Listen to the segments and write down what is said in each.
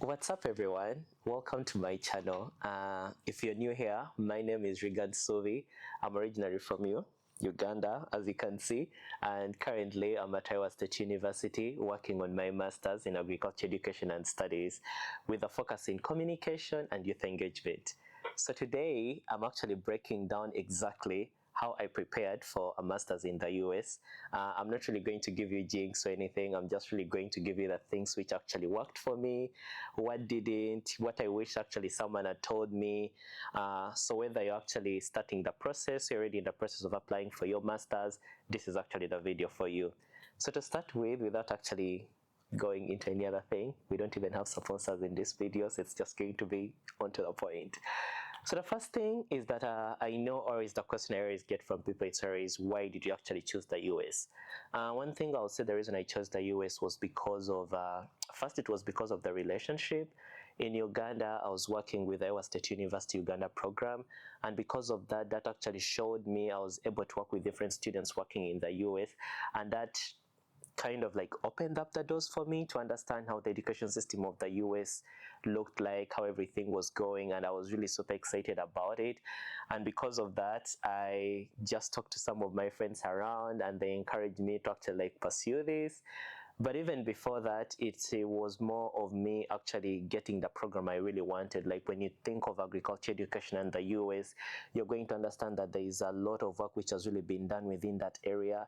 What's up, everyone? Welcome to my channel. If you're new here, my name is Rigad Sovi. I'm originally from Uganda, as you can see, and currently I'm at Iowa State University working on my master's in agriculture education and studies with a focus in communication and youth engagement. So today I'm actually breaking down exactly how I prepared for a master's in the US. I'm not really going to give you jinx or anything. I'm just really going to give you the things which actually worked for me, what didn't, what I wish actually someone had told me. So whether you're actually starting the process, you're already in the process of applying for your master's, this is actually the video for you. So to start with, without actually going into any other thing, we don't even have sponsors in this video, so it's just going to be on to the point. So the first thing is that I know always the question I always get from people is why did you actually choose the US? One thing I'll say the reason I chose the US was because of, first it was because of the relationship. In Uganda, I was working with the Iowa State University Uganda program, and because of that, that actually showed me I was able to work with different students working in the US, and that kind of like opened up the doors for me to understand how the education system of the US looked like, how everything was going, and I was really super excited about it. And because of that, I just talked to some of my friends around and they encouraged me to actually like pursue this. But even before that, it was more of me actually getting the program I really wanted. Like when you think of agriculture education in the US, you're going to understand that there is a lot of work which has really been done within that area.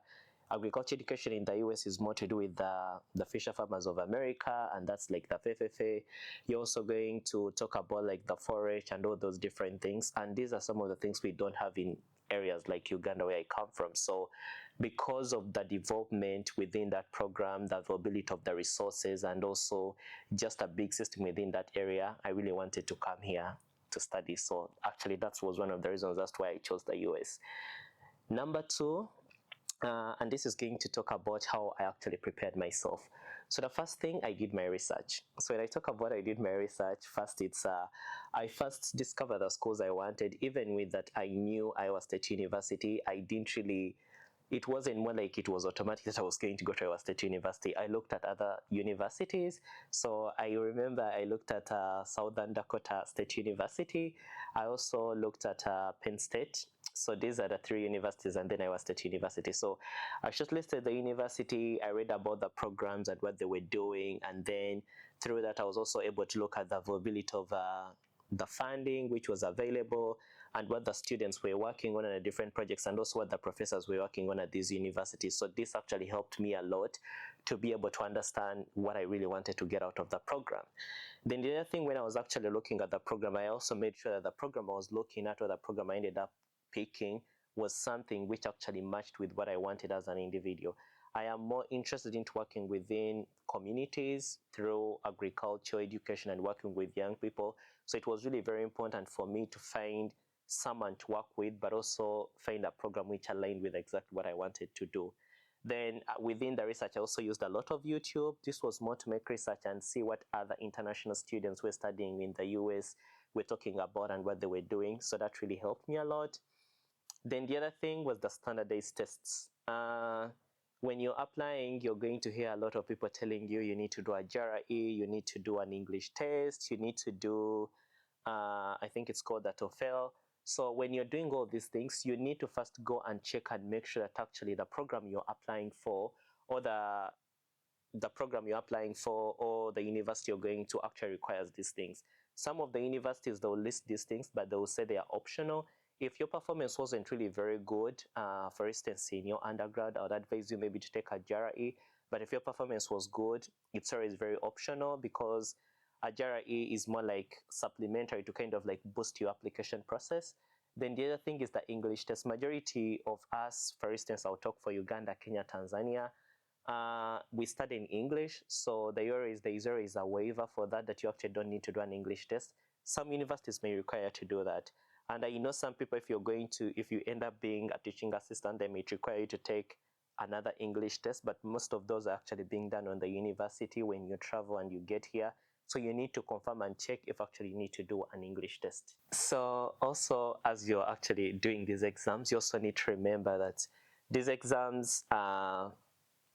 Agriculture education in the US is more to do with the Fisher Farmers of America, and that's like the FFA. You're also going to talk about like the forage and all those different things, and these are some of the things we don't have in areas like Uganda where I come from. So because of the development within that program, the availability of the resources, and also just a big system within that area, I really wanted to come here to study. So actually that was one of the reasons that's why I chose the US. Number two, and this is going to talk about how I actually prepared myself. So the first thing, I did my research. So when I talk about I did my research, first it's I first discovered the schools I wanted. Even with that, I knew Iowa State University. I didn't really, it wasn't more like it was automatic that I was going to go to Iowa State University. I looked at other universities. So I remember I looked at Southern Dakota State University. I also looked at Penn State. So these are the three universities, and then Iowa State University. So I shortlisted the university, I read about the programs and what they were doing, and then through that I was also able to look at the availability of the funding which was available, and what the students were working on the different projects, and also what the professors were working on at these universities. So this actually helped me a lot to be able to understand what I really wanted to get out of the program. Then the other thing, when I was actually looking at the program, I also made sure that the program I was looking at, or the program I ended up picking, was something which actually matched with what I wanted as an individual. I am more interested in working within communities through agriculture, education, and working with young people. So it was really very important for me to find someone to work with, but also find a program which aligned with exactly what I wanted to do. Then within the research, I also used a lot of YouTube. This was more to make research and see what other international students were studying in the US were talking about and what they were doing. So that really helped me a lot. Then the other thing was the standardized tests. When you're applying, you're going to hear a lot of people telling you you need to do a GRE, you need to do an English test, you need to do, I think it's called the TOEFL. So when you're doing all these things, you need to first go and check and make sure that actually the program you're applying for, or the program you're applying for, or the university you're going to actually requires these things. Some of the universities, they'll list these things, but they'll say they are optional. If your performance wasn't really very good, for instance, in your undergrad, I would advise you maybe to take a GRE. But if your performance was good, it's always very optional, because a GRE is more like supplementary to kind of like boost your application process. Then the other thing is the English test. Majority of us, for instance, I'll talk for Uganda, Kenya, Tanzania, we study in English, so there is always a waiver for that you actually don't need to do an English test. Some universities may require to do that. And I know some people, if you end up being a teaching assistant, they may require you to take another English test, but most of those are actually being done on the university when you travel and you get here. So you need to confirm and check if actually you need to do an English test. So also, as you're actually doing these exams, you also need to remember that these exams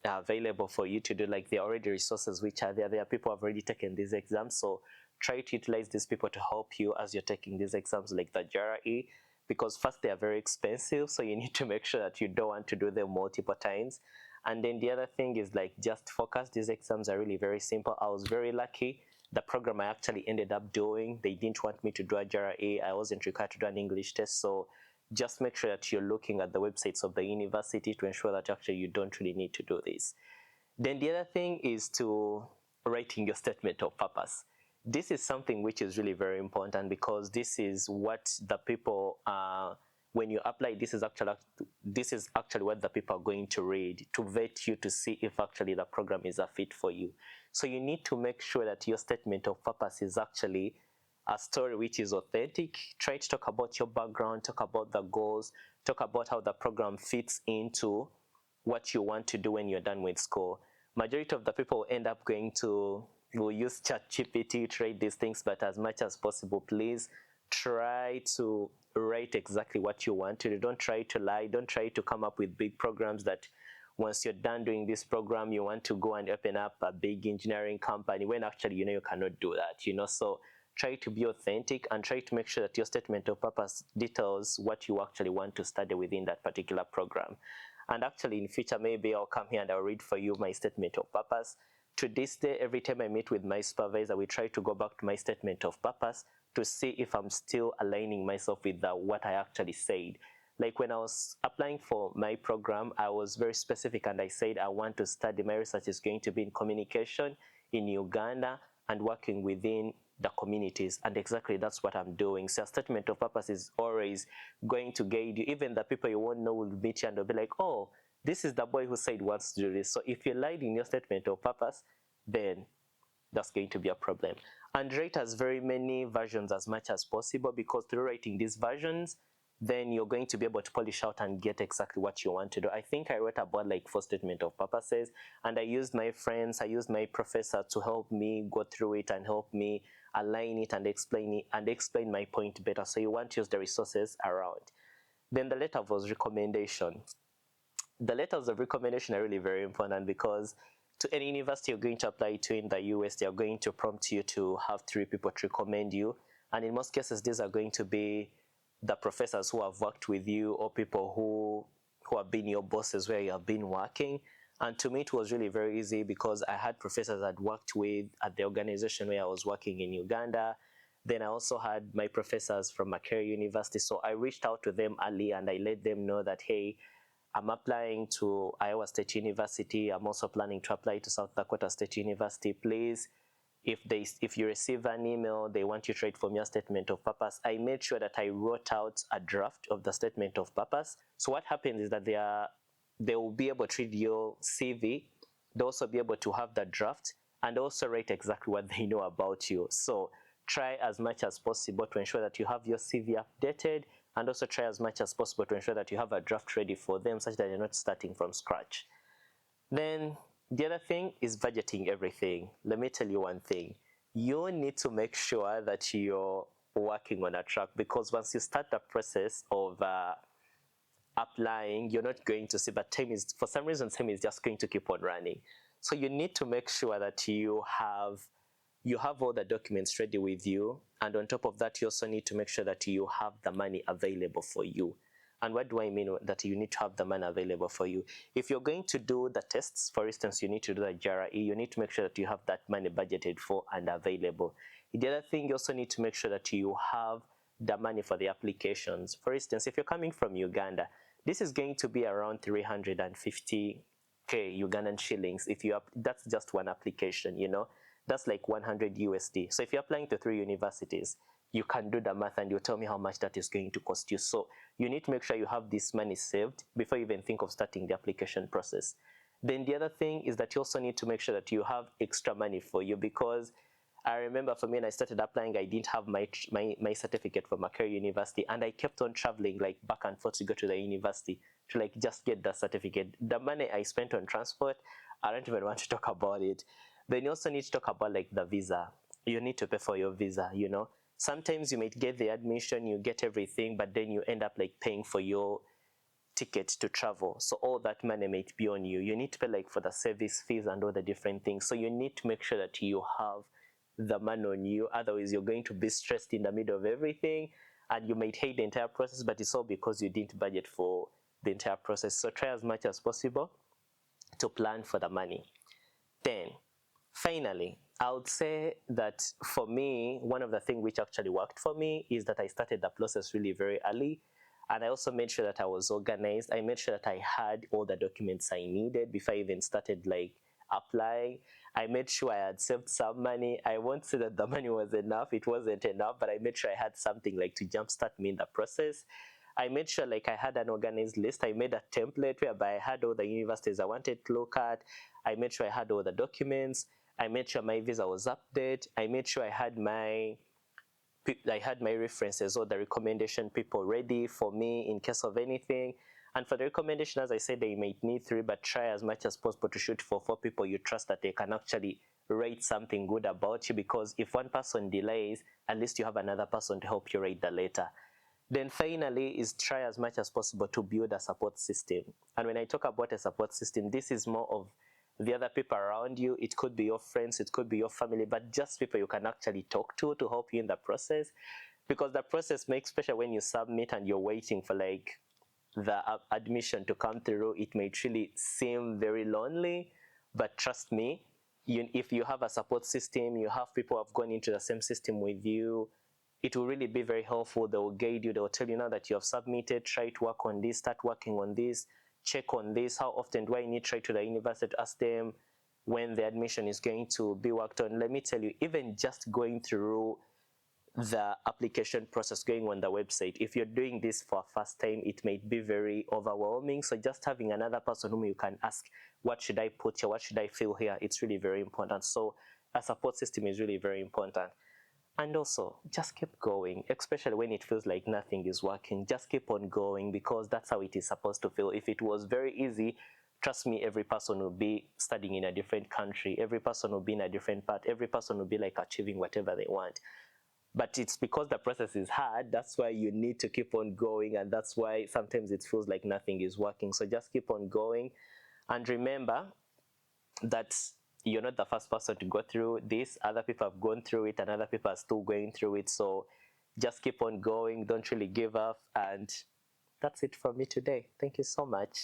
available for you to do. Like, there are already resources which are there. There are people who have already taken these exams, so try to utilize these people to help you as you're taking these exams, like the JRE, because first, they are very expensive, so you need to make sure that you don't want to do them multiple times. And then the other thing is, like, just focus. These exams are really very simple. I was very lucky. The program I actually ended up doing, they didn't want me to do a JRA. I wasn't required to do an English test, so just make sure that you're looking at the websites of the university to ensure that actually you don't really need to do this. Then the other thing is to writing your statement of purpose. This is something which is really very important, because this is what the people, when you apply, this is actually what the people are going to read to vet you, to see if actually the program is a fit for you. So you need to make sure that your statement of purpose is actually a story which is authentic. Try to talk about your background, talk about the goals, talk about how the program fits into what you want to do when you're done with school. Majority of the people end up will use ChatGPT to write these things, but as much as possible, please try to write exactly what you want to do. Don't try to lie. Don't try to come up with big programs that once you're done doing this program, you want to go and open up a big engineering company, when actually you cannot do that. So try to be authentic and try to make sure that your statement of purpose details what you actually want to study within that particular program. And actually, in future, maybe I'll come here and I'll read for you my statement of purpose. To this day, every time I meet with my supervisor, we try to go back to my statement of purpose to see if I'm still aligning myself with what I actually said. Like, when I was applying for my program, I was very specific, and I said I want to study, my research is going to be in communication in Uganda and working within the communities, and exactly that's what I'm doing. So a statement of purpose is always going to guide you. Even the people you won't know will meet you and they'll be like, oh, this is the boy who said he wants to do this. So if you lied in your statement of purpose, then that's going to be a problem. And write as very many versions as much as possible, because through writing these versions, then you're going to be able to polish out and get exactly what you want to do. I think I wrote about like 4 statement of purposes, and I used my friends, I used my professor to help me go through it and help me align it and explain my point better. So you want to use the resources around. Then the letter of recommendation. The letters of recommendation are really very important, because to any university you're going to apply to in the US, they are going to prompt you to have 3 people to recommend you. And in most cases, these are going to be the professors who have worked with you, or people who have been your bosses where you have been working. And to me, it was really very easy, because I had professors I'd worked with at the organization where I was working in Uganda. Then I also had my professors from Makerere University. So I reached out to them early and I let them know that, hey, I'm applying to Iowa State University. I'm also planning to apply to South Dakota State University. Please, if you receive an email, they want you to write for me a statement of purpose. I made sure that I wrote out a draft of the statement of purpose. So what happens is that they will be able to read your CV. They'll also be able to have the draft and also write exactly what they know about you. So try as much as possible to ensure that you have your CV updated, and also try as much as possible to ensure that you have a draft ready for them, such that you're not starting from scratch. Then the other thing is budgeting everything. Let me tell you one thing. You need to make sure that you're working on a track, because once you start the process of applying, you're not going to see, but for some reason, time is just going to keep on running. So you need to make sure that you have all the documents ready with you, and on top of that, you also need to make sure that you have the money available for you. And what do I mean that you need to have the money available for you? If you're going to do the tests, for instance, you need to do the JRE, you need to make sure that you have that money budgeted for and available. The other thing, you also need to make sure that you have the money for the applications. For instance, if you're coming from Uganda, this is going to be around 350k Ugandan shillings. That's just one application, that's like 100 USD. So if you're applying to 3 universities, you can do the math and you tell me how much that is going to cost you. So you need to make sure you have this money saved before you even think of starting the application process. Then the other thing is that you also need to make sure that you have extra money for you, because I remember for me, when I started applying, I didn't have my certificate from Makerere University, and I kept on traveling like back and forth to go to the university to like just get the certificate. The money I spent on transport, I don't even want to talk about it. Then you also need to talk about like the visa. You need to pay for your visa, Sometimes you might get the admission, you get everything, but then you end up like paying for your ticket to travel, so all that money might be on you. You need to pay like for the service fees and all the different things, so you need to make sure that you have the money on you. Otherwise you're going to be stressed in the middle of everything and you might hate the entire process, but it's all because you didn't budget for the entire process. So try as much as possible to plan for the money. Then finally, I would say that for me, one of the things which actually worked for me is that I started the process really very early. And I also made sure that I was organized. I made sure that I had all the documents I needed before I even started like applying. I made sure I had saved some money. I won't say that the money was enough. It wasn't enough, but I made sure I had something like to jumpstart me in the process. I made sure like I had an organized list. I made a template whereby I had all the universities I wanted to look at. I made sure I had all the documents. I made sure my visa was updated. I made sure I had my references or the recommendation people ready for me in case of anything. And for the recommendation, as I said, they might need 3, but try as much as possible to shoot for 4 people you trust that they can actually rate something good about you, because if one person delays, at least you have another person to help you rate the letter. Then finally is try as much as possible to build a support system. And when I talk about a support system, this is more of the other people around you. It could be your friends, it could be your family, but just people you can actually talk to help you in the process. Because the process makes, especially when you submit and you're waiting for like the admission to come through, it may truly seem very lonely, but trust me, if you have a support system, you have people who have gone into the same system with you, it will really be very helpful. They will guide you. They will tell you now that you have submitted, try to work on this, start working on this, check on this. How often do I need to try to the university to ask them when the admission is going to be worked on? Let me tell you, even just going through the application process, going on the website, if you're doing this for a first time, it might be very overwhelming. So just having another person whom you can ask, what should I put here? What should I fill here? It's really very important. So a support system is really very important. And also, just keep going, especially when it feels like nothing is working. Just keep on going, because that's how it is supposed to feel. If it was very easy, trust me, every person will be studying in a different country. Every person will be in a different part. Every person will be like achieving whatever they want. But it's because the process is hard. That's why you need to keep on going. And that's why sometimes it feels like nothing is working. So just keep on going. And remember that you're not the first person to go through this. Other people have gone through it and other people are still going through it. So just keep on going. Don't really give up. And that's it from me today. Thank you so much.